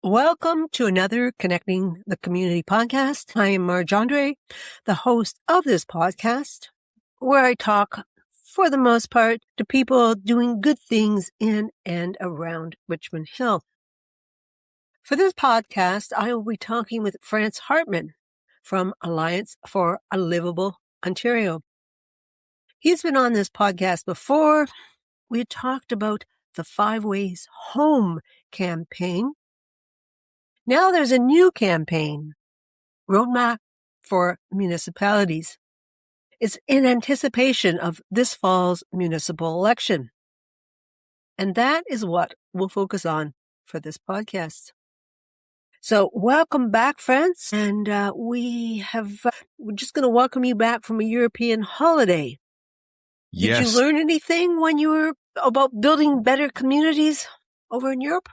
Welcome to another Connecting the Community podcast. I am Marge Andre, the host of this podcast, where I talk, for the most part, to people doing good things in and around Richmond Hill. For this podcast, I will be talking with Franz Hartmann from Alliance for a Liveable Ontario. He's been on this podcast before. We had talked about the 5 Ways Home campaign. Now there's a new campaign, Roadmap for Municipalities. It's in anticipation of this fall's municipal election. And that is what we'll focus on for this podcast. So welcome back, friends. And we're just going to welcome you back from a European holiday. Yes. Did you learn anything when you were about building better communities over in Europe?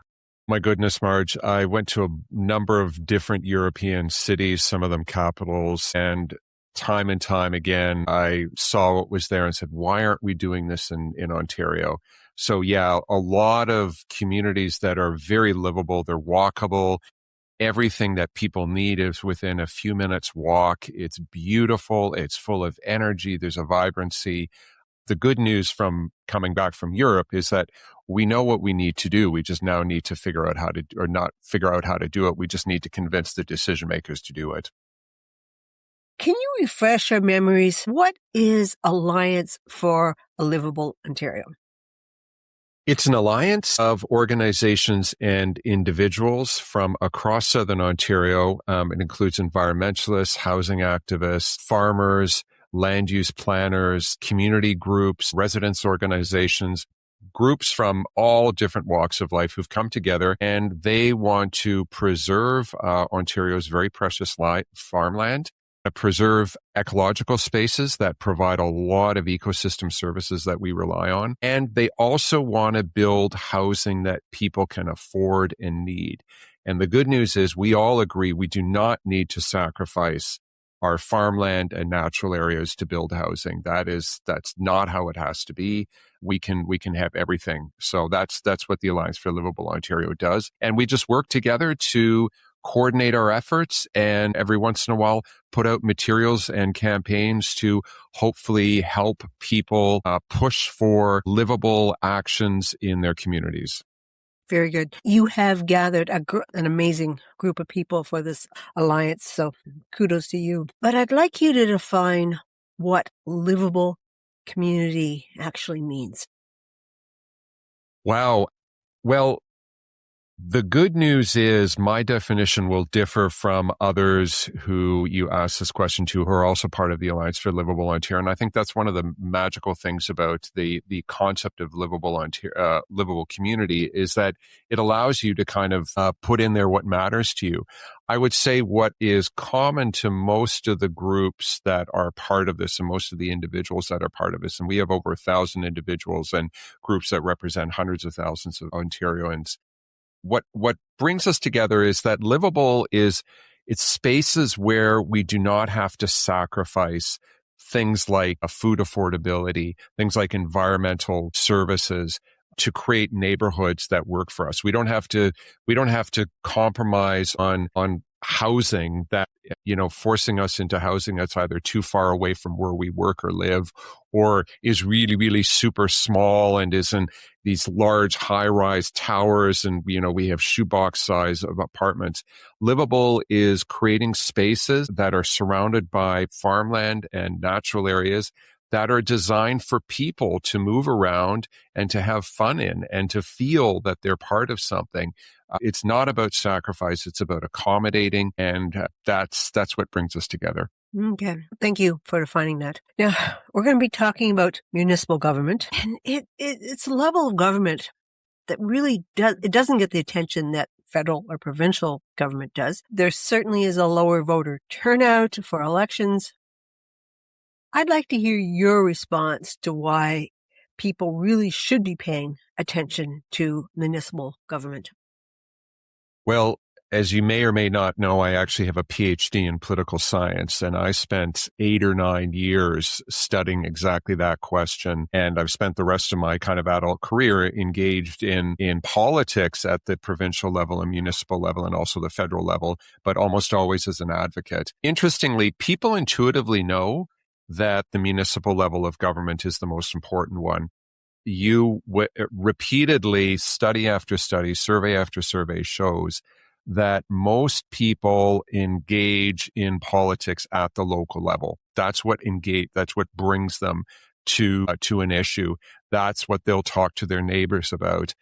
My goodness, Marge, I went to a number of different European cities, some of them capitals, and time again, I saw what was there and said, why aren't we doing this in Ontario? So yeah, a lot of communities that are very livable, they're walkable. Everything that people need is within a few minutes walk. It's beautiful. It's full of energy. There's a vibrancy. The good news from coming back from Europe is that we know what we need to do. We just now need to figure out how to, or not figure out how to do it. We just need to convince the decision makers to do it. Can you refresh our memories? What is Alliance for a Liveable Ontario? It's an alliance of organizations and individuals from across Southern Ontario. It includes environmentalists, housing activists, farmers, land use planners, community groups, residents organizations, groups from all different walks of life who've come together, and they want to preserve Ontario's very precious farmland, preserve ecological spaces that provide a lot of ecosystem services that we rely on. And they also want to build housing that people can afford and need. And the good news is we all agree we do not need to sacrifice our farmland and natural areas to build housing. That's not how it has to be. We can have everything. So that's what the Alliance for Liveable Ontario does. And we just work together to coordinate our efforts and every once in a while put out materials and campaigns to hopefully help people push for livable actions in their communities. Very good. You have gathered an amazing group of people for this alliance, so kudos to you. But I'd like you to define what livable community actually means. Wow. Well, the good news is my definition will differ from others who you asked this question to, who are also part of the Alliance for Liveable Ontario. And I think that's one of the magical things about the concept of livable community is that it allows you to kind of put in there what matters to you. I would say what is common to most of the groups that are part of this and most of the individuals that are part of this, and we have over 1,000 individuals and groups that represent hundreds of thousands of Ontarians. What brings us together is that livable it's spaces where we do not have to sacrifice things like food affordability, things like environmental services to create neighborhoods that work for us. We don't have to compromise on housing that, forcing us into housing that's either too far away from where we work or live, or is really, really super small and is in these large high-rise towers, and we have shoebox size of apartments. Livable is creating spaces that are surrounded by farmland and natural areas that are designed for people to move around and to have fun in and to feel that they're part of something. It's not about sacrifice, it's about accommodating, and that's what brings us together. Okay. Thank you for defining that. Now, we're going to be talking about municipal government, and it's a level of government that really doesn't get the attention that federal or provincial government does. There certainly is a lower voter turnout for elections. I'd like to hear your response to why people really should be paying attention to municipal government. Well, As you may or may not know, I actually have a PhD in political science, and I spent 8 or 9 years studying exactly that question. And I've spent the rest of my kind of adult career engaged in politics at the provincial level and municipal level and also the federal level, but almost always as an advocate. Interestingly, people intuitively know that the municipal level of government is the most important one. You repeatedly, study after study, survey after survey shows that most people engage in politics at the local level. That's what brings them to an issue. That's what they'll talk to their neighbors about.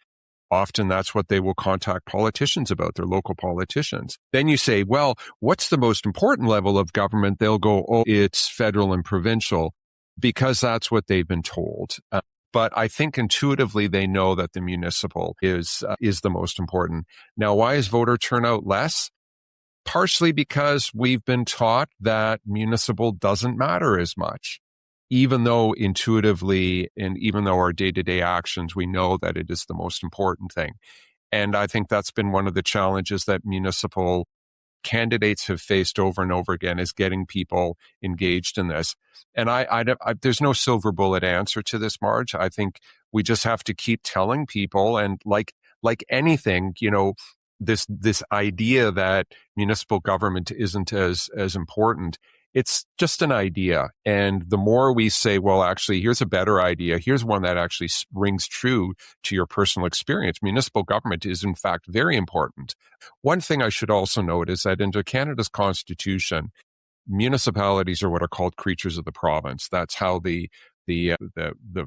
Often that's what they will contact politicians about, their local politicians. Then you say, well, what's the most important level of government? They'll go, oh, it's federal and provincial, because that's what they've been told. But I think intuitively they know that the municipal is the most important. Now, why is voter turnout less? Partially because we've been taught that municipal doesn't matter as much, even though intuitively and even though our day-to-day actions, we know that it is the most important thing. And I think that's been one of the challenges that municipal candidates have faced over and over again, is getting people engaged in this. And there's no silver bullet answer to this, Marge. I think we just have to keep telling people, and like anything, this idea that municipal government isn't as important. It's just an idea. And the more we say, well, actually, here's a better idea, here's one that actually rings true to your personal experience, municipal government is in fact very important. One thing I should also note is that under Canada's Constitution, municipalities are what are called creatures of the province. That's how the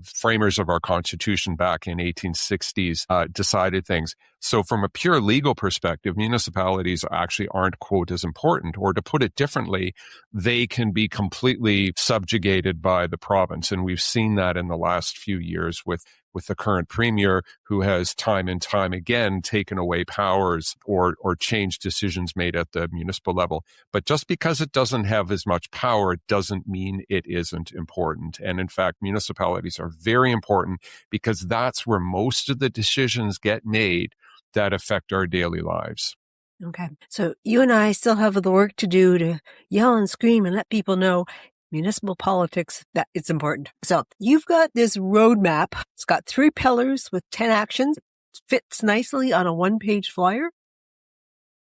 framers of our Constitution back in 1860s decided things. So from a pure legal perspective, municipalities actually aren't, quote, as important. Or to put it differently, they can be completely subjugated by the province. And we've seen that in the last few years with the current premier, who has time and time again taken away powers or changed decisions made at the municipal level. But just because it doesn't have as much power, it doesn't mean it isn't important. And in fact, municipalities are very important because that's where most of the decisions get made that affect our daily lives. Okay. So you and I still have the work to do to yell and scream and let people know municipal politics, that it's important. So you've got this roadmap. It's got 3 pillars with 10 actions. It fits nicely on a 1-page flyer.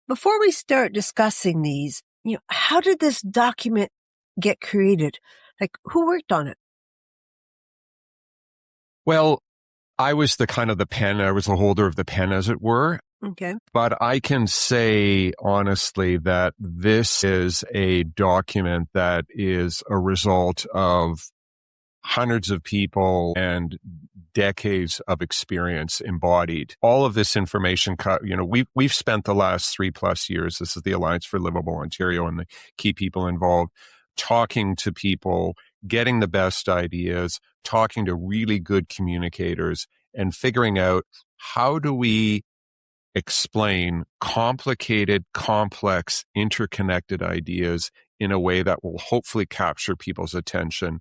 Before we start discussing these, how did this document get created? Like, who worked on it? Well, I was the pen. I was the holder of the pen, as it were. Okay. But I can say honestly that this is a document that is a result of hundreds of people and decades of experience embodied. All of this information, we've spent the last 3+ years, this is the Alliance for Liveable Ontario and the key people involved, talking to people, getting the best ideas, talking to really good communicators, and figuring out how do we explain complicated, complex, interconnected ideas in a way that will hopefully capture people's attention,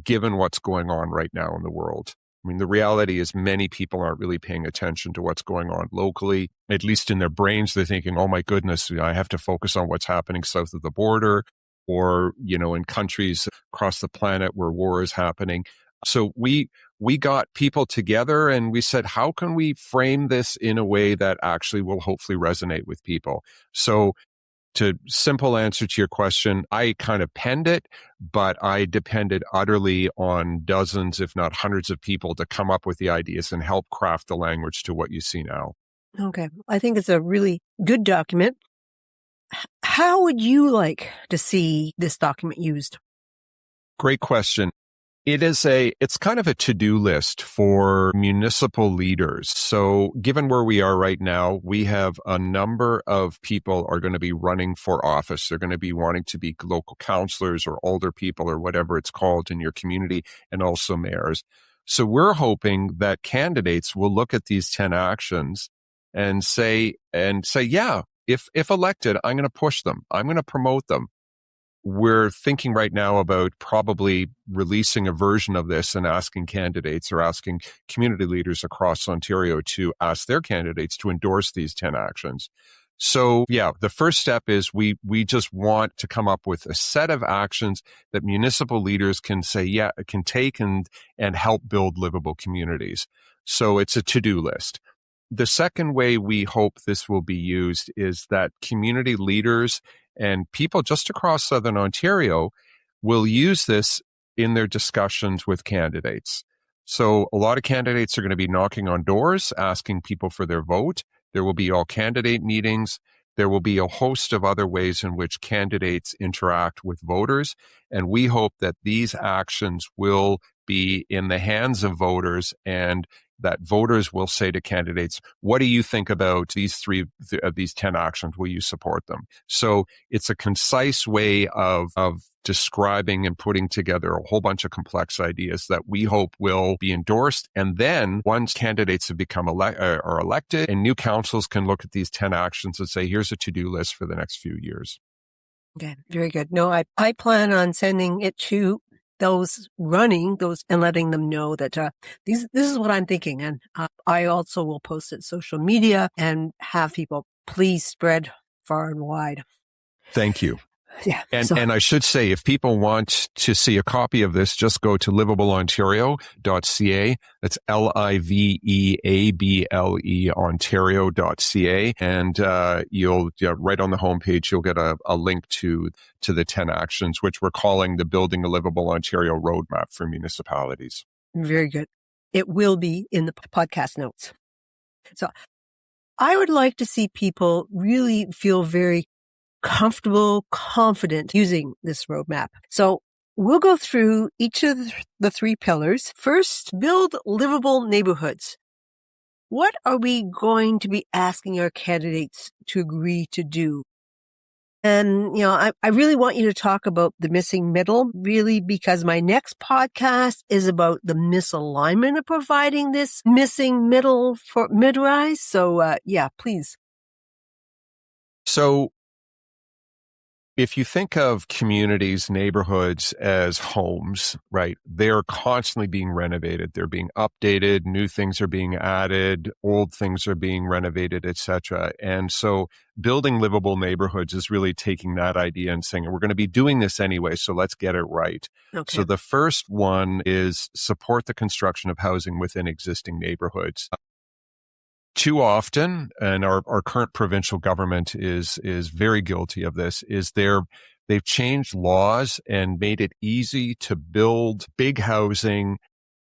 given what's going on right now in the world. I mean, the reality is many people aren't really paying attention to what's going on locally. At least in their brains, they're thinking, oh my goodness, I have to focus on what's happening south of the border, or, in countries across the planet where war is happening. So we got people together and we said, how can we frame this in a way that actually will hopefully resonate with people? So to simple answer to your question, I kind of penned it, but I depended utterly on dozens, if not hundreds of people to come up with the ideas and help craft the language to what you see now. Okay. I think it's a really good document. How would you like to see this document used? Great question. It's kind of a to-do list for municipal leaders. So given where we are right now, we have a number of people are going to be running for office. They're going to be wanting to be local councillors or older people or whatever it's called in your community, and also mayors. So we're hoping that candidates will look at these 10 actions and say, yeah, if elected, I'm going to push them. I'm going to promote them. We're thinking right now about probably releasing a version of this and asking candidates or asking community leaders across Ontario to ask their candidates to endorse these 10 actions. So yeah, the first step is we just want to come up with a set of actions that municipal leaders can say, yeah, can take and help build livable communities. So it's a to-do list. The second way we hope this will be used is that community leaders and people just across Southern Ontario will use this in their discussions with candidates. So a lot of candidates are going to be knocking on doors, asking people for their vote. There will be all candidate meetings. There will be a host of other ways in which candidates interact with voters. And we hope that these actions will be in the hands of voters and that voters will say to candidates, what do you think about these these 10 actions? Will you support them? So it's a concise way of describing and putting together a whole bunch of complex ideas that we hope will be endorsed. And then once candidates have become are elected and new councils can look at these 10 actions and say, here's a to-do list for the next few years. Okay, very good. No, I plan on sending it to those running those and letting them know that this is what I'm thinking. And I also will post it social media and have people please spread far and wide. Thank you. Yeah. And I should say, if people want to see a copy of this, just go to liveableontario.ca. That's LIVEABLE Ontario.ca. And you'll right on the homepage, you'll get a link to the 10 actions, which we're calling the Building a Livable Ontario Roadmap for Municipalities. Very good. It will be in the podcast notes. So I would like to see people really feel very comfortable, confident using this roadmap. So we'll go through each of the 3 pillars. First, build livable neighborhoods. What are we going to be asking our candidates to agree to do? And, I really want you to talk about the missing middle, really, because my next podcast is about the misalignment of providing this missing middle for mid-rise. So, please. So if you think of communities, neighborhoods as homes, right? They're constantly being renovated. They're being updated. New things are being added. Old things are being renovated, etc. And so building livable neighborhoods is really taking that idea and saying, we're going to be doing this anyway, so let's get it right. Okay. So the first one is support the construction of housing within existing neighborhoods. Too often, and our current provincial government is very guilty of this, is they've changed laws and made it easy to build big housing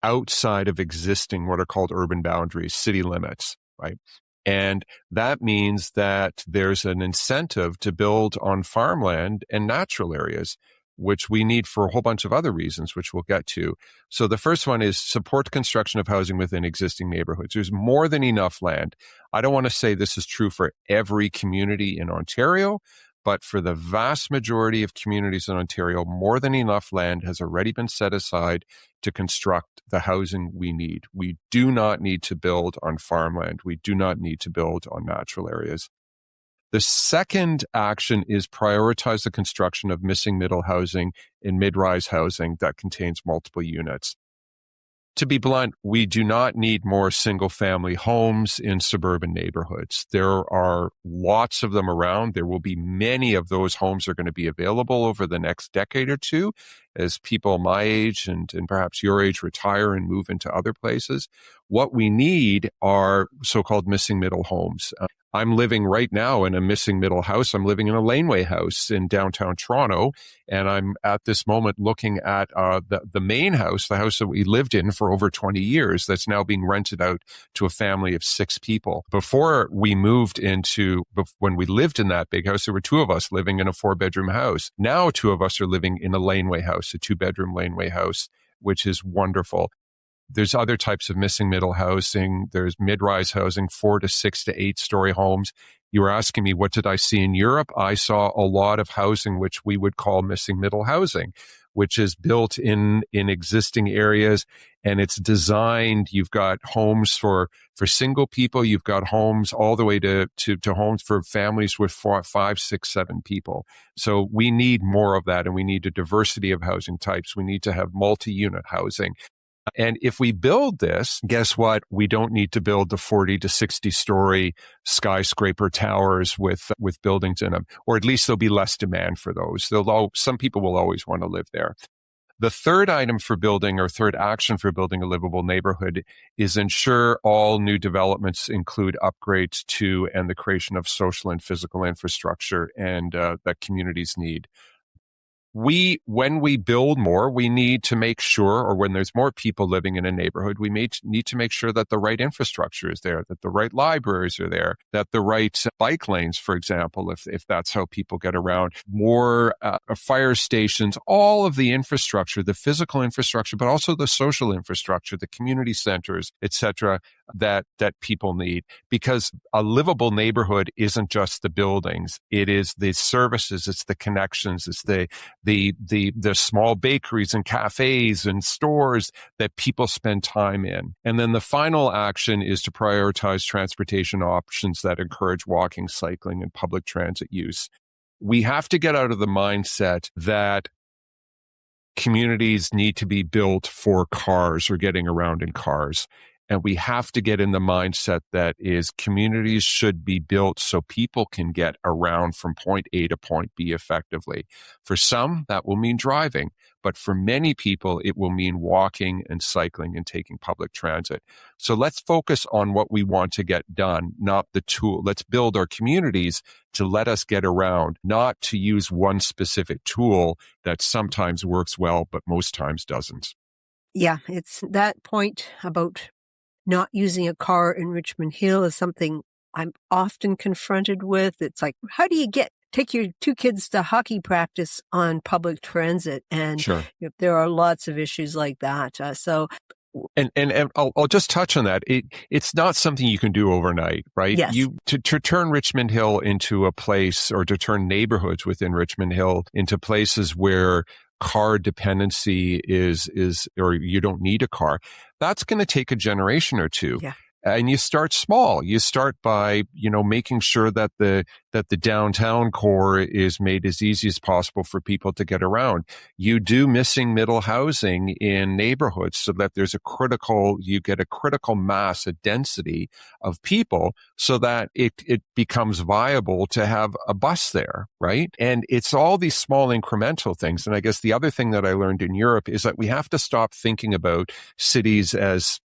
outside of existing what are called urban boundaries, city limits, right? And that means that there's an incentive to build on farmland and natural areas, which we need for a whole bunch of other reasons, which we'll get to. So the first one is support the construction of housing within existing neighborhoods. There's more than enough land. I don't want to say this is true for every community in Ontario, but for the vast majority of communities in Ontario, more than enough land has already been set aside to construct the housing we need. We do not need to build on farmland. We do not need to build on natural areas. The second action is prioritize the construction of missing middle housing and mid-rise housing that contains multiple units. To be blunt, we do not need more single-family homes in suburban neighborhoods. There are lots of them around. There will be many of those homes are going to be available over the next decade or two as people my age and perhaps your age retire and move into other places. What we need are so-called missing middle homes. I'm living right now in a missing middle house. I'm living in a laneway house in downtown Toronto, and I'm at this moment looking at the main house, the house that we lived in for over 20 years, that's now being rented out to a family of 6 people. Before we moved when we lived in that big house, there were 2 of us living in a 4-bedroom house. Now 2 of us are living in a laneway house, a 2-bedroom laneway house, which is wonderful. There's other types of missing middle housing. There's mid-rise housing, 4 to 6 to 8-story homes. You were asking me, what did I see in Europe? I saw a lot of housing, which we would call missing middle housing, which is built in existing areas, and it's designed. You've got homes for single people. You've got homes all the way to homes for families with 4, 5, 6, 7 people. So we need more of that, and we need a diversity of housing types. We need to have multi-unit housing. And if we build this, guess what? We don't need to build the 40 to 60 story skyscraper towers with buildings in them, or at least there'll be less demand for those. Some people will always want to live there. The third item for building, or third action for building a livable neighborhood, is ensure all new developments include upgrades to and the creation of social and physical infrastructure and that communities need. When we build more, we need to make sure, or when there's more people living in a neighborhood, we need to make sure that the right infrastructure is there, that the right libraries are there, that the right bike lanes, for example, if that's how people get around, more fire stations, all of the infrastructure, the physical infrastructure, but also the social infrastructure, the community centers, etc., that people need. Because a livable neighborhood isn't just the buildings; it is the services, it's the connections, it's the small bakeries and cafes and stores that people spend time in. And then the final action is to prioritize transportation options that encourage walking, cycling, and public transit use. We have to get out of the mindset that communities need to be built for cars or getting around in cars. And we have to get in the mindset that is communities should be built so people can get around from point A to point B effectively. For some, that will mean driving, but for many people, it will mean walking and cycling and taking public transit. So let's focus on what we want to get done, not the tool. Let's build our communities to let us get around, not to use one specific tool that sometimes works well, but most times doesn't. Yeah, it's that point about not using a car in Richmond Hill is something I'm often confronted with. It's like, how do you take your two kids to hockey practice on public transit? And Sure. There are lots of issues like that. And I'll just touch on that. It's not something you can do overnight, right? Yes. To turn Richmond Hill into a place, or to turn neighborhoods within Richmond Hill into places where car dependency is, or you don't need a car, that's going to take a generation or two. Yeah. And you start small. You start by, making sure that the downtown core is made as easy as possible for people to get around. You do missing middle housing in neighborhoods so that you get a critical mass, a density of people so that it becomes viable to have a bus there, right? And it's all these small incremental things. And I guess the other thing that I learned in Europe is that we have to stop thinking about cities as,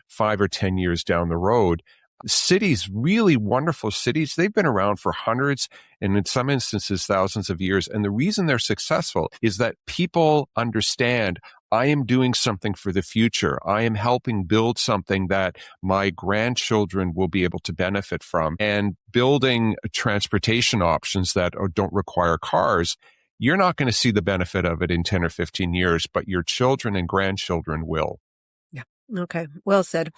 5 or 10 years down the road. Cities, really wonderful cities, they've been around for hundreds and in some instances thousands of years. And the reason they're successful is that people understand, I am doing something for the future. I am helping build something that my grandchildren will be able to benefit from. And building transportation options that don't require cars, you're not going to see the benefit of it in 10 or 15 years, but your children and grandchildren will. Yeah. Okay. Well said.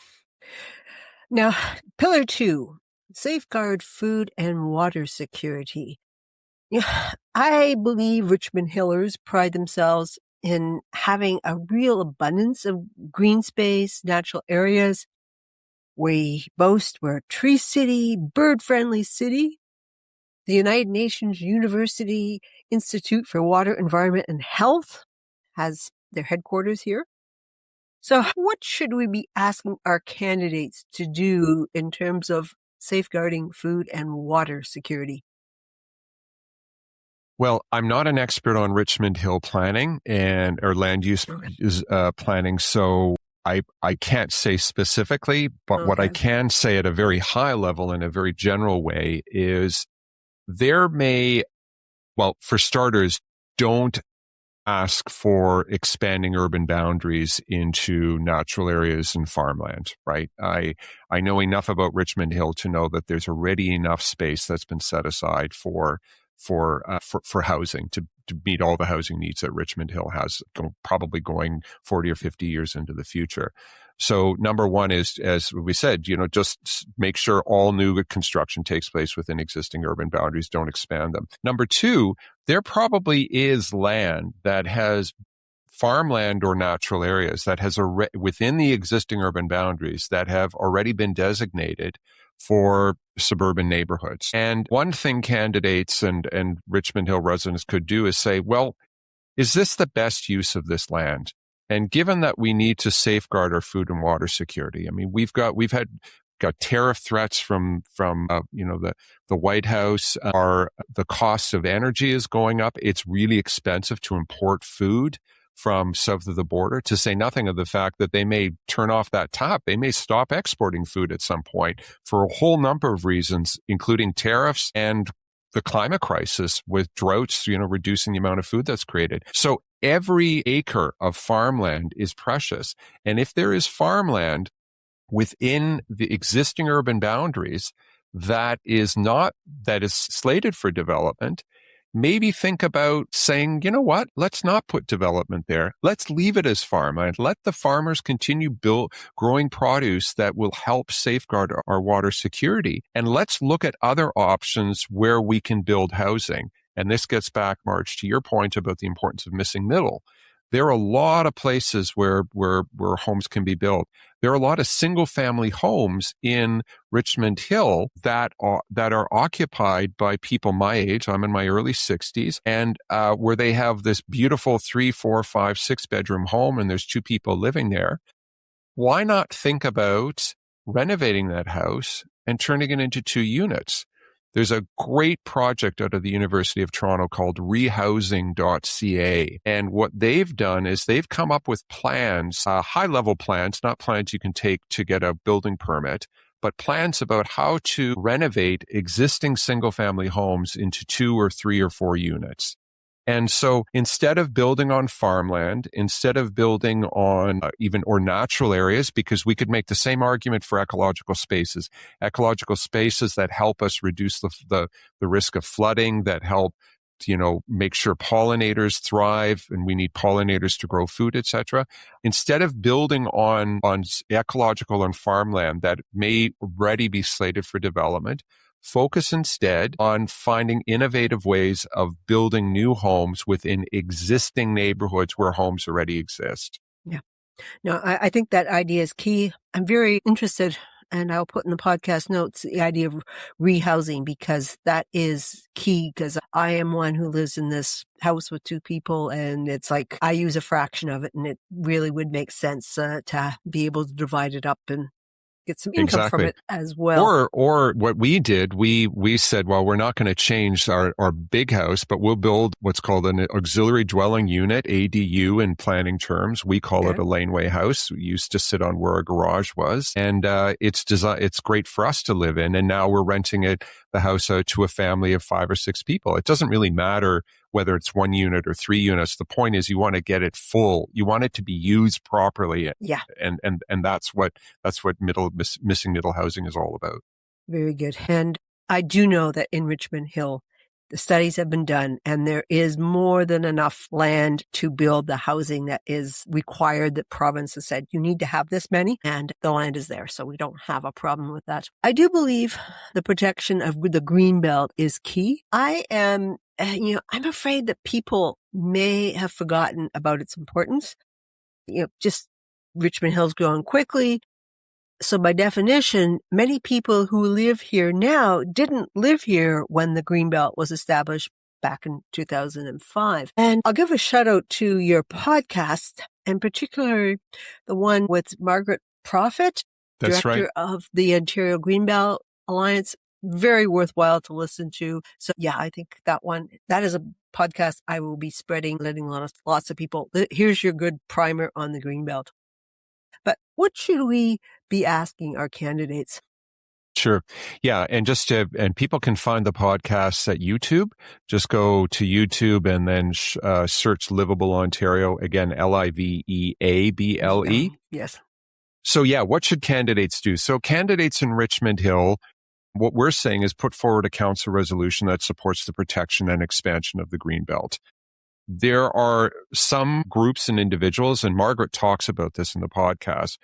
Now, pillar 2, safeguard food and water security. Yeah, I believe Richmond Hillers pride themselves in having a real abundance of green space, natural areas. We boast we're a tree city, bird-friendly city. The United Nations University Institute for Water, Environment, and Health has their headquarters here. So what should we be asking our candidates to do in terms of safeguarding food and water security? Well, I'm not an expert on Richmond Hill planning or land use planning, so I can't say specifically, but what I can say at a very high level in a very general way is for starters, don't ask for expanding urban boundaries into natural areas and farmland, right? I know enough about Richmond Hill to know that there's already enough space that's been set aside for housing to meet all the housing needs that Richmond Hill has, probably going 40 or 50 years into the future. So number one is, as we said, just make sure all new construction takes place within existing urban boundaries. Don't expand them. Number two, there probably is land that has farmland or natural areas that has within the existing urban boundaries that have already been designated for suburban neighborhoods. And one thing candidates and Richmond Hill residents could do is say, well, is this the best use of this land? And given that we need to safeguard our food and water security, I mean, we've got tariff threats from the White House. The cost of energy is going up. It's really expensive to import food from south of the border, to say nothing of the fact that they may turn off that tap. They may stop exporting food at some point for a whole number of reasons, including tariffs and the climate crisis with droughts, reducing the amount of food that's created. So every acre of farmland is precious. And if there is farmland within the existing urban boundaries that is slated for development, maybe think about saying, you know what, let's not put development there. Let's leave it as farmland. Let the farmers continue growing produce that will help safeguard our water security. And let's look at other options where we can build housing. And this gets back, Marge, to your point about the importance of missing middle. There are a lot of places where homes can be built. There are a lot of single-family homes in Richmond Hill that are occupied by people my age. I'm in my early 60s, and where they have this beautiful 3, 4, 5, 6-bedroom home, and there's 2 people living there. Why not think about renovating that house and turning it into 2 units? There's a great project out of the University of Toronto called rehousing.ca. And what they've done is they've come up with plans, high-level plans, not plans you can take to get a building permit, but plans about how to renovate existing single-family homes into 2 or 3 or 4 units. And so instead of building on farmland, instead of building on or natural areas, because we could make the same argument for ecological spaces that help us reduce the risk of flooding, that help, make sure pollinators thrive, and we need pollinators to grow food, etc. Instead of building on ecological and farmland that may already be slated for development, focus instead on finding innovative ways of building new homes within existing neighborhoods where homes already exist. Yeah. No, I think that idea is key. I'm very interested, and I'll put in the podcast notes the idea of rehousing, because that is key, because I am one who lives in this house with 2 people, and it's like I use a fraction of it, and it really would make sense to be able to divide it up and get some income from it as well. Or what we did, we said, well, we're not going to change our big house, but we'll build what's called an auxiliary dwelling unit, ADU in planning terms. We call it a laneway house. We used to sit on where our garage was, and it's great for us to live in. And now we're renting the house out to a family of 5 or 6 people. It doesn't really matter whether it's 1 unit or 3 units. The point is you want to get it full. You want it to be used properly. Yeah. And that's what missing middle housing is all about. Very good. And I do know that in Richmond Hill, the studies have been done, and there is more than enough land to build the housing that is required. The province has said you need to have this many, and the land is there. So we don't have a problem with that. I do believe the protection of the Greenbelt is key. I'm afraid that people may have forgotten about its importance. Just Richmond Hill's growing quickly. So by definition, many people who live here now didn't live here when the Greenbelt was established back in 2005. And I'll give a shout out to your podcast, and particularly the one with Margaret Profit, Director of the Ontario Greenbelt Alliance. Very worthwhile to listen to. So yeah, I think that is a podcast I will be spreading, letting lots of people. Here's your good primer on the Greenbelt. But what should we be asking our candidates? Sure. Yeah. And people can find the podcasts at YouTube. Just go to YouTube and then search Liveable Ontario. Again, Liveable. Yes. So yeah, what should candidates do? So candidates in Richmond Hill, what we're saying is put forward a council resolution that supports the protection and expansion of the Greenbelt. There are some groups and individuals, and Margaret talks about this in the podcast,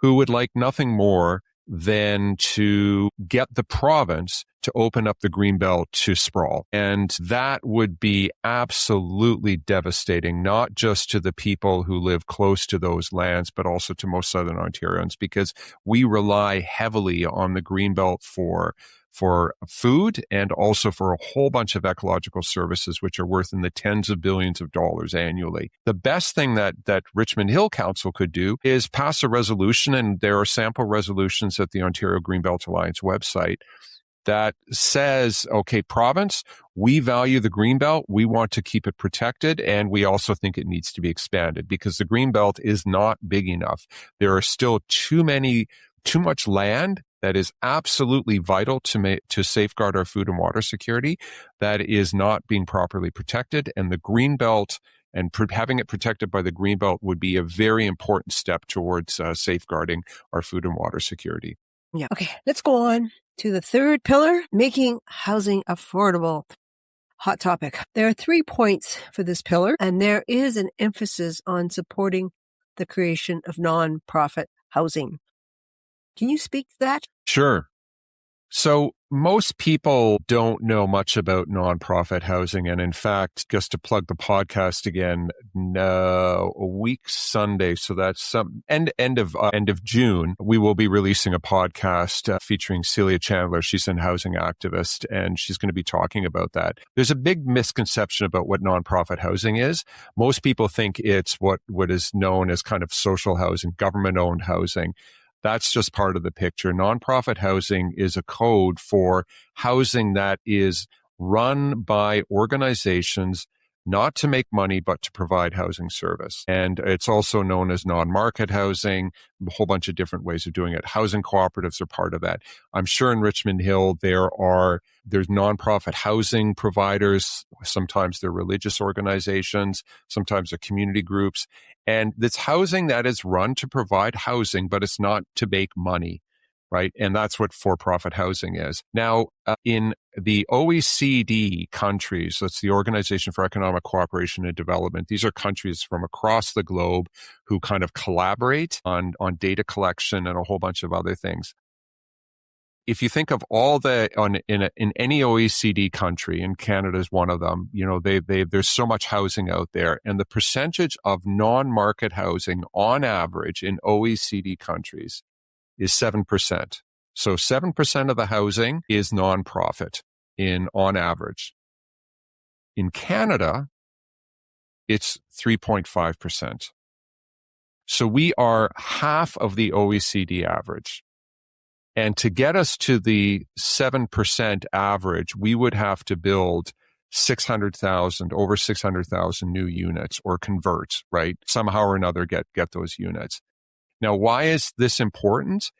who would like nothing more than to get the province to open up the Greenbelt to sprawl. And that would be absolutely devastating, not just to the people who live close to those lands, but also to most Southern Ontarians, because we rely heavily on the Greenbelt for for food and also for a whole bunch of ecological services, which are worth in the tens of billions of dollars annually. The best thing that Richmond Hill Council could do is pass a resolution, and there are sample resolutions at the Ontario Greenbelt Alliance website that says, okay, province, we value the Greenbelt. We want to keep it protected. And we also think it needs to be expanded because the Greenbelt is not big enough. There are still too much land that is absolutely vital to safeguard our food and water security that is not being properly protected. And the Greenbelt and having it protected by the Greenbelt would be a very important step towards safeguarding our food and water security. Yeah. Okay, let's go on to the third pillar, making housing affordable. Hot topic. There are 3 points for this pillar, and there is an emphasis on supporting the creation of nonprofit housing. Can you speak to that? Sure. So most people don't know much about nonprofit housing. And in fact, just to plug the podcast again, a week Sunday, so that's some end of June, we will be releasing a podcast featuring Celia Chandler. She's a housing activist, and she's going to be talking about that. There's a big misconception about what nonprofit housing is. Most people think it's what is known as kind of social housing, government-owned housing. That's just part of the picture. Nonprofit housing is a code for housing that is run by organizations not to make money, but to provide housing service. And it's also known as non-market housing, a whole bunch of different ways of doing it. Housing cooperatives are part of that. I'm sure in Richmond Hill, there's nonprofit housing providers. Sometimes they're religious organizations. Sometimes they're community groups. And it's housing that is run to provide housing, but it's not to make money, right? And that's what for-profit housing is. Now, in the OECD countries, that's the Organization for Economic Cooperation and Development, these are countries from across the globe who kind of collaborate on data collection and a whole bunch of other things. If you think of all in any OECD country, and Canada is one of them, there's so much housing out there, and the percentage of non-market housing on average in OECD countries is 7%. So 7% of the housing is nonprofit on average. In Canada, it's 3.5%. So we are half of the OECD average. And to get us to the 7% average, we would have to build over 600,000 new units or convert, right? Somehow or another get those units. Now, why is this important?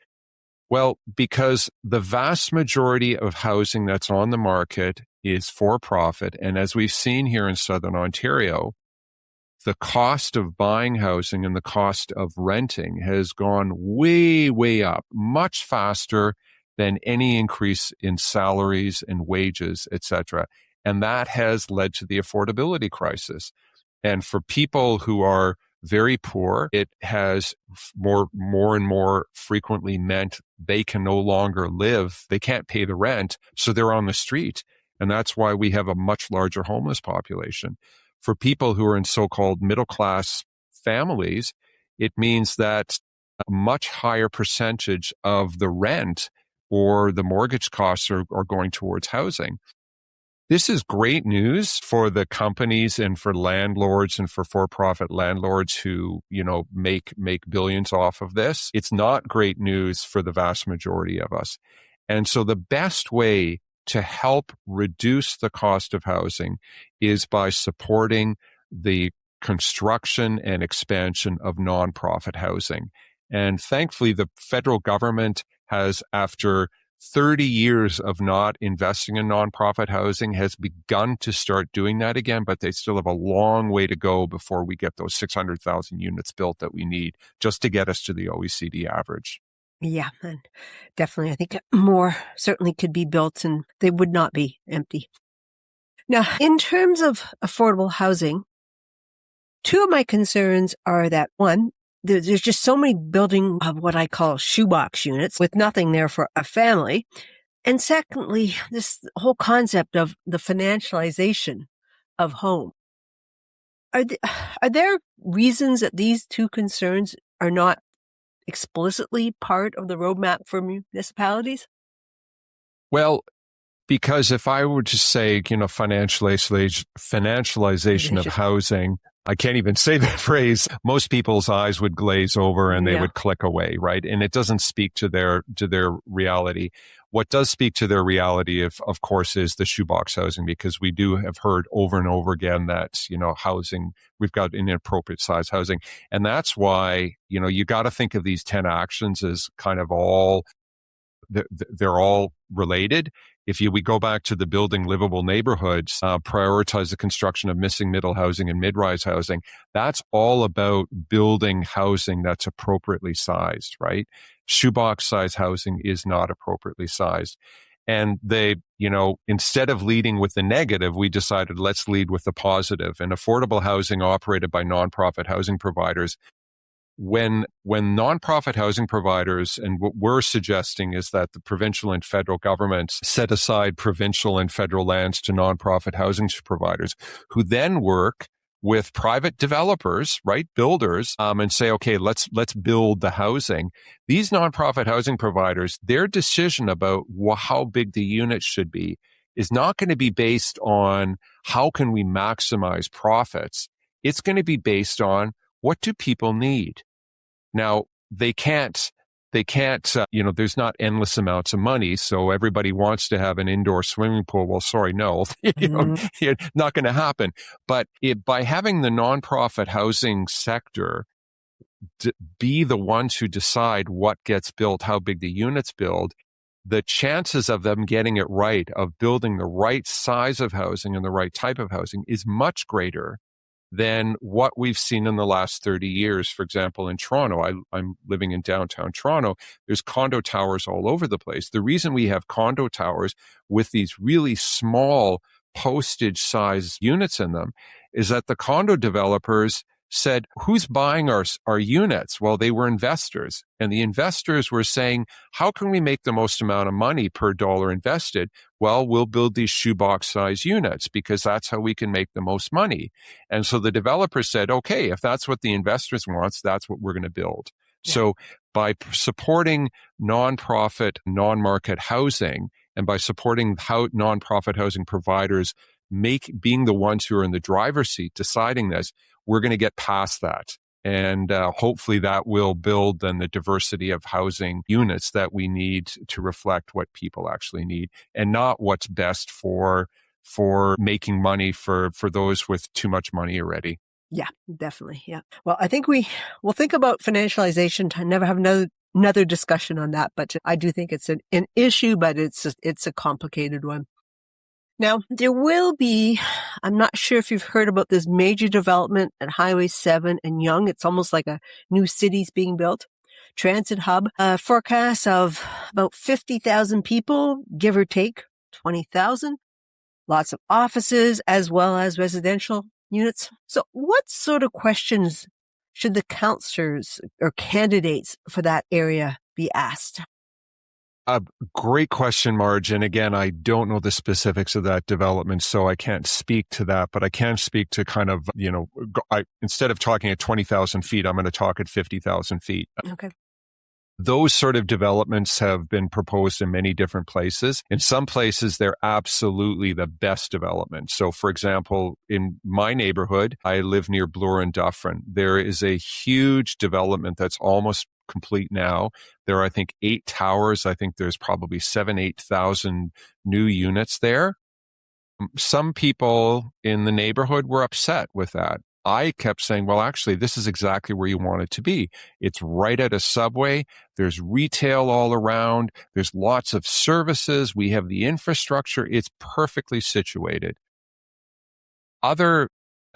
Well, because the vast majority of housing that's on the market is for profit. And as we've seen here in Southern Ontario, the cost of buying housing and the cost of renting has gone way, way up, much faster than any increase in salaries and wages, etc. And that has led to the affordability crisis. And for people who are very poor, it has more and more frequently meant they can no longer live. They can't pay the rent, so they're on the street. And that's why we have a much larger homeless population. For people who are in so-called middle-class families, it means that a much higher percentage of the rent or the mortgage costs are going towards housing. This is great news for the companies and for landlords and for-profit landlords who, make billions off of this. It's not great news for the vast majority of us. And so the best way to help reduce the cost of housing is by supporting the construction and expansion of nonprofit housing. And thankfully, the federal government has, after 30 years of not investing in nonprofit housing, has begun to start doing that again, but they still have a long way to go before we get those 600,000 units built that we need just to get us to the OECD average. Yeah, and definitely, I think more certainly could be built and they would not be empty. Now, in terms of affordable housing, two of my concerns are that, one, there's just so many building of what I call shoebox units with nothing there for a family. And secondly, this whole concept of the financialization of home. Are there reasons that these two concerns are not explicitly part of the roadmap for municipalities? Well, because if I were to say, financialization of housing, I can't even say the phrase. Most people's eyes would glaze over and they would click away, right? And it doesn't speak to their reality. What does speak to their reality, of course, is the shoebox housing, because we do have heard over and over again that, housing, we've got inappropriate size housing. And that's why, you got to think of these 10 actions as kind of they're all related. If we go back to the building livable neighborhoods, prioritize the construction of missing middle housing and mid-rise housing, that's all about building housing that's appropriately sized, right? Shoebox size housing is not appropriately sized. And instead of leading with the negative, we decided let's lead with the positive. And affordable housing operated by nonprofit housing providers, when nonprofit housing providers, and what we're suggesting is that the provincial and federal governments set aside provincial and federal lands to nonprofit housing providers, who then work with private developers, right, builders, and say, okay, let's build the housing. These nonprofit housing providers, their decision about how big the unit should be is not going to be based on how can we maximize profits. It's going to be based on what do people need. Now, they can't, there's not endless amounts of money. So everybody wants to have an indoor swimming pool. Well, sorry, no, not going to happen. But by having the nonprofit housing sector be the ones who decide what gets built, how big the units build, the chances of them getting it right, of building the right size of housing and the right type of housing, is much greater than what we've seen in the last 30 years. For example, in Toronto, I'm living in downtown Toronto, there's condo towers all over the place. The reason we have condo towers with these really small postage size units in them is that the condo developers said, who's buying our units? Well, they were investors. And the investors were saying, how can we make the most amount of money per dollar invested? Well, we'll build these shoebox size units because that's how we can make the most money. And so the developers said, okay, if that's what the investors want, that's what we're going to build. Yeah. So by supporting nonprofit, non-market housing, and by supporting nonprofit housing providers being the ones who are in the driver's seat deciding this, we're going to get past that. And hopefully that will build then the diversity of housing units that we need to reflect what people actually need, and not what's best for making money for those with too much money already. Yeah, definitely. Yeah. Well, I think we'll think about financialization to never have another discussion on that. But I do think it's an issue, but it's a complicated one. Now, there will be, I'm not sure if you've heard about this major development at Highway 7 and Yonge. It's almost like a new city's being built. Transit hub, forecast of about 50,000 people, give or take 20,000. Lots of offices as well as residential units. So what sort of questions should the councillors or candidates for that area be asked? A great question, Marge. And again, I don't know the specifics of that development, so I can't speak to that, but I can speak to kind of, instead of talking at 20,000 feet, I'm going to talk at 50,000 feet. Okay. Those sort of developments have been proposed in many different places. In some places, they're absolutely the best development. So, for example, in my neighborhood, I live near Bloor and Dufferin. There is a huge development that's almost complete now. There are, I think, 8 towers. I think there's probably 8,000 new units there. Some people in the neighborhood were upset with that. I kept saying, well, actually, this is exactly where you want it to be. It's right at a subway. There's retail all around. There's lots of services. We have the infrastructure. It's perfectly situated. Other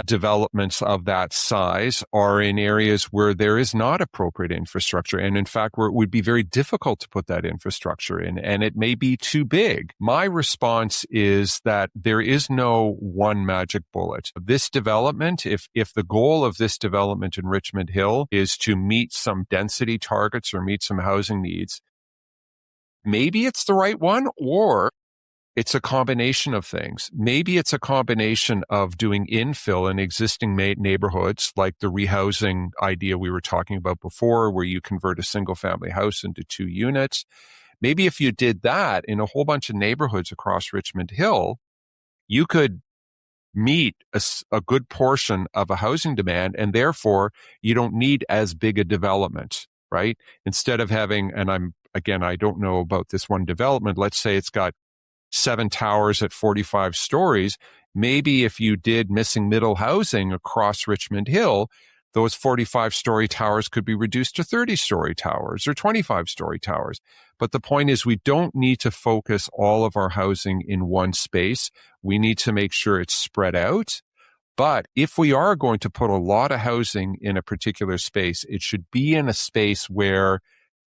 developments of that size are in areas where there is not appropriate infrastructure. And in fact, where it would be very difficult to put that infrastructure in, and it may be too big. My response is that there is no one magic bullet. This development, if the goal of this development in Richmond Hill is to meet some density targets or meet some housing needs, maybe it's the right one, or it's a combination of things. Maybe it's a combination of doing infill in existing neighborhoods, like the rehousing idea we were talking about before, where you convert a single family house into 2 units. Maybe if you did that in a whole bunch of neighborhoods across Richmond Hill, you could meet a good portion of a housing demand, and therefore you don't need as big a development, right? Instead of having, and I don't know about this one development, let's say it's got 7 towers at 45 stories. Maybe if you did missing middle housing across Richmond Hill, those 45-story towers could be reduced to 30-story towers or 25-story towers. But the point is, we don't need to focus all of our housing in one space. We need to make sure it's spread out. But if we are going to put a lot of housing in a particular space, it should be in a space where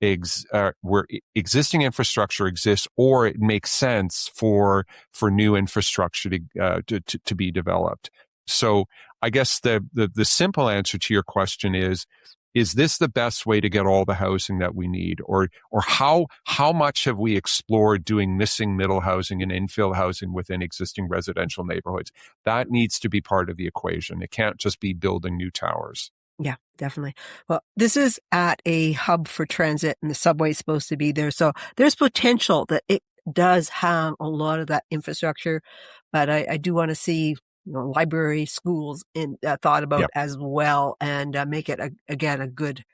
existing infrastructure exists, or it makes sense for new infrastructure to be developed. So I guess the simple answer to your question is this the best way to get all the housing that we need? Or how much have we explored doing missing middle housing and infill housing within existing residential neighborhoods? That needs to be part of the equation. It can't just be building new towers. Yeah, definitely. Well, this is at a hub for transit, and the subway is supposed to be there. So there's potential that it does have a lot of that infrastructure, but I do want to see library, schools thought about as well, and make it again a good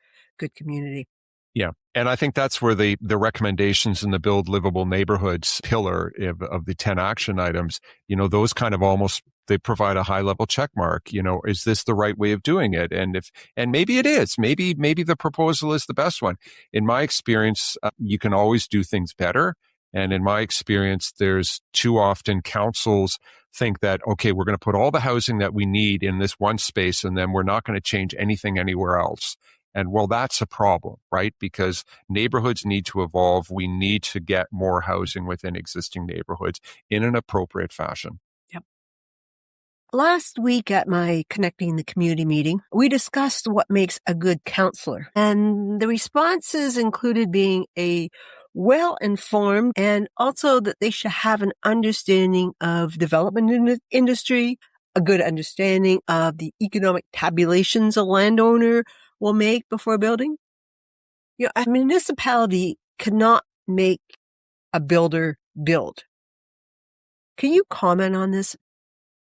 community. Yeah. And I think that's where the recommendations in the Build Livable Neighborhoods pillar of the 10 action items, those kind of almost, they provide a high level check mark. Is this the right way of doing it? And maybe it is, maybe the proposal is the best one. In my experience, you can always do things better. And in my experience, there's too often councils think that, okay, we're going to put all the housing that we need in this one space, and then we're not going to change anything anywhere else. And well, that's a problem, right? Because neighborhoods need to evolve. We need to get more housing within existing neighborhoods in an appropriate fashion. Yep. Last week at my Connecting the Community meeting, we discussed what makes a good counselor. And the responses included being a well-informed, and also that they should have an understanding of development in the industry, a good understanding of the economic tabulations a landowner will make before building. A municipality cannot make a builder build. Can you comment on this?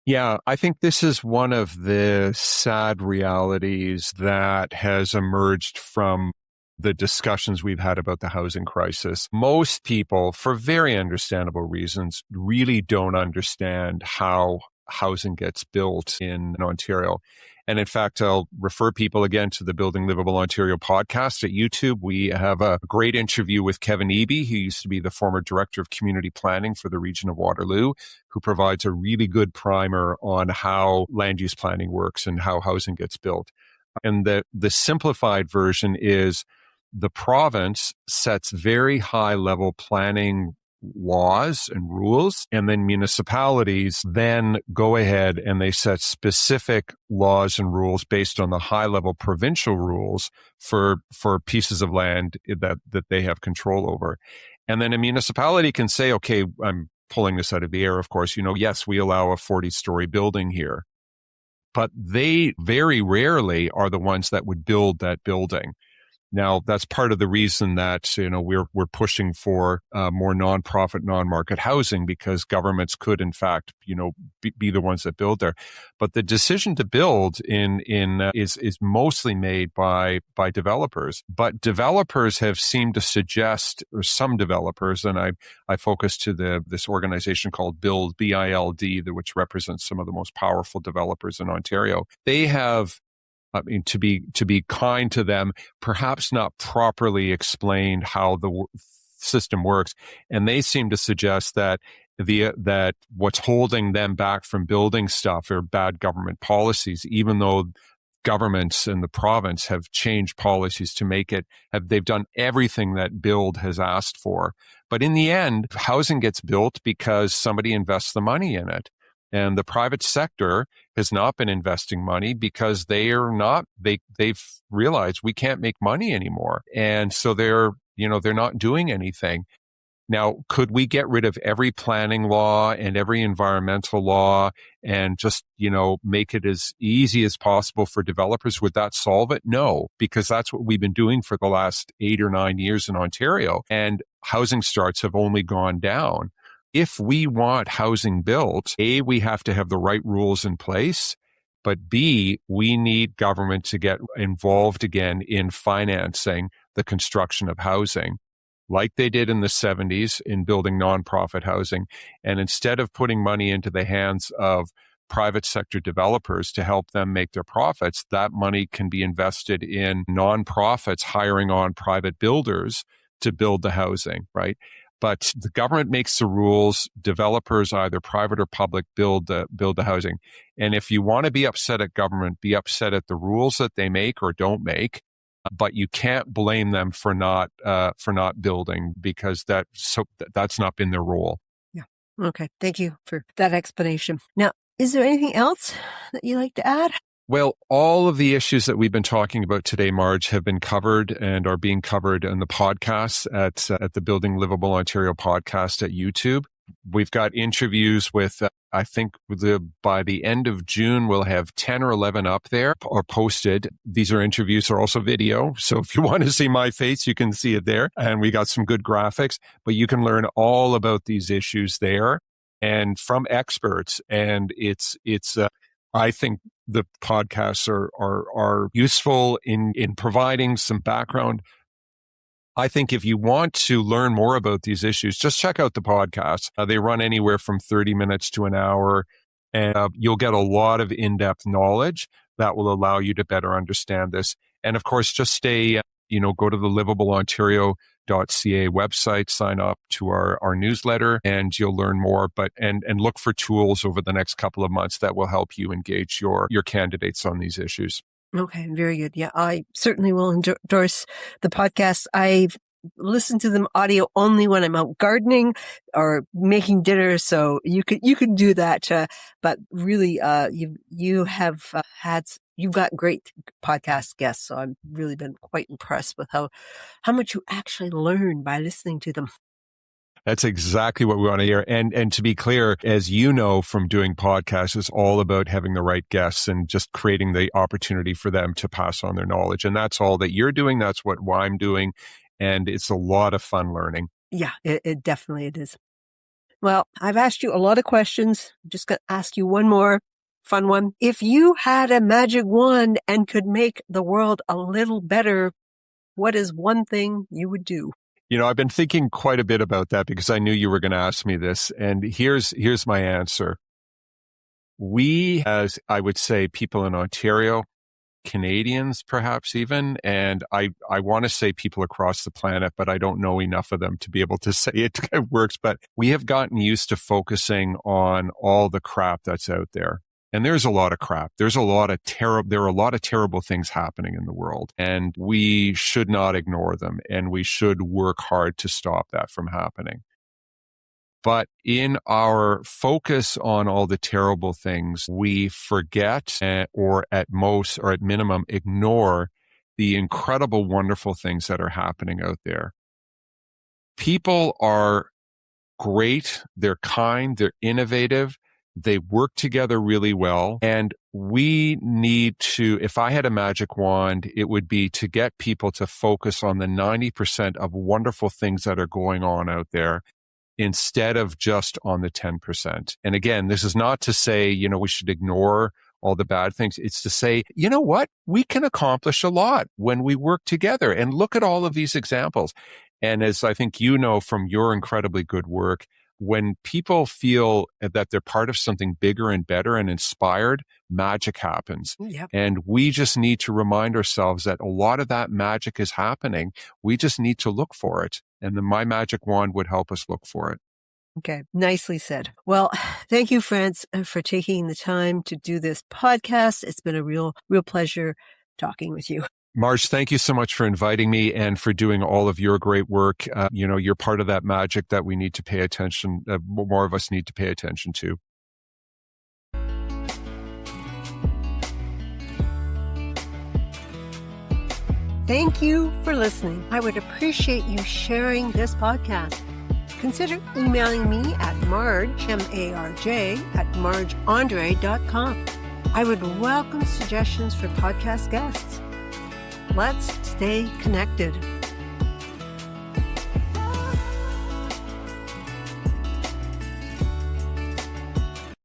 Yeah, I think this is one of the sad realities that has emerged from the discussions we've had about the housing crisis. Most people, for very understandable reasons, really don't understand how housing gets built in Ontario. And in fact, I'll refer people again to the Building Liveable Ontario podcast at YouTube. We have a great interview with Kevin Eby, who used to be the former director of community planning for the region of Waterloo, who provides a really good primer on how land use planning works and how housing gets built. And the simplified version is the province sets very high level planning laws and rules, and then municipalities then go ahead and they set specific laws and rules based on the high level provincial rules for pieces of land that they have control over. And then a municipality can say, okay, I'm pulling this out of the air, of course, yes, we allow a 40-story building here, but they very rarely are the ones that would build that building. Now, that's part of the reason that, we're pushing for more nonprofit, non-market housing, because governments could, in fact, be the ones that build there. But the decision to build is mostly made by developers. But developers have seemed to suggest, or some developers, and I focus to this organization called Build, BILD, which represents some of the most powerful developers in Ontario. They have, to be kind to them, perhaps not properly explained how the system works. And they seem to suggest that that what's holding them back from building stuff are bad government policies, even though governments in the province have changed policies to make it, they've done everything that Build has asked for. But in the end, housing gets built because somebody invests the money in it. And the private sector has not been investing money because they've realized we can't make money anymore. And so they're not doing anything. Now, could we get rid of every planning law and every environmental law and just, make it as easy as possible for developers? Would that solve it? No, because that's what we've been doing for the last 8 or 9 years in Ontario. And housing starts have only gone down. If we want housing built, A, we have to have the right rules in place, but B, we need government to get involved again in financing the construction of housing, like they did in the 70s in building nonprofit housing. And instead of putting money into the hands of private sector developers to help them make their profits, that money can be invested in nonprofits hiring on private builders to build the housing, right? But the government makes the rules. Developers, either private or public, build the housing. And if you want to be upset at government, be upset at the rules that they make or don't make. But you can't blame them for not building, because that's not been their role. Yeah. Okay. Thank you for that explanation. Now, is there anything else that you'd like to add? Well, all of the issues that we've been talking about today, Marge, have been covered and are being covered in the podcast at the Building Liveable Ontario podcast at YouTube. We've got interviews with, I think by the end of June, we'll have 10 or 11 up there or posted. These are interviews, are also video. So if you want to see my face, you can see it there. And we got some good graphics, but you can learn all about these issues there and from experts. And it's I think the podcasts are useful in providing some background. I think if you want to learn more about these issues, just check out the podcasts. They run anywhere from 30 minutes to an hour, and you'll get a lot of in-depth knowledge that will allow you to better understand this. And of course, just stay, go to the liveableontario.ca website, sign up to our newsletter, and you'll learn more. And look for tools over the next couple of months that will help you engage your candidates on these issues. Okay, very good. Yeah, I certainly will endorse the podcast. I've listened to them audio only when I'm out gardening or making dinner, so you could do that. But really, you've got great podcast guests, so I've really been quite impressed with how much you actually learn by listening to them. That's exactly what we want to hear. And to be clear, as you know from doing podcasts, it's all about having the right guests and just creating the opportunity for them to pass on their knowledge. And that's all that you're doing. That's what I'm doing. And it's a lot of fun learning. Yeah, it definitely is. Well, I've asked you a lot of questions. I'm just going to ask you one more fun one. If you had a magic wand and could make the world a little better, what is one thing you would do? I've been thinking quite a bit about that because I knew you were going to ask me this. And here's my answer. We, as I would say, people in Ontario, Canadians perhaps even, and I want to say people across the planet, but I don't know enough of them to be able to say it works. But we have gotten used to focusing on all the crap that's out there. And there's a lot of crap. There are a lot of terrible things happening in the world, and we should not ignore them, and we should work hard to stop that from happening. But in our focus on all the terrible things, we forget or at minimum ignore the incredible, wonderful things that are happening out there. People are great. They're kind. They're innovative. They work together really well. And we need to, if I had a magic wand, it would be to get people to focus on the 90% of wonderful things that are going on out there instead of just on the 10%. And again, this is not to say, we should ignore all the bad things. It's to say, you know what? We can accomplish a lot when we work together. And look at all of these examples. And as I think you know from your incredibly good work, when people feel that they're part of something bigger and better and inspired, magic happens. Yep. And we just need to remind ourselves that a lot of that magic is happening. We just need to look for it. And my magic wand would help us look for it. Okay, nicely said. Well, thank you, Franz, for taking the time to do this podcast. It's been a real pleasure talking with you. Marge, thank you so much for inviting me and for doing all of your great work. You're part of that magic that we need to pay attention, more of us need to pay attention to. Thank you for listening. I would appreciate you sharing this podcast. Consider emailing me at Marge, M-A-R-J, at margeandre.com. I would welcome suggestions for podcast guests. Let's stay connected.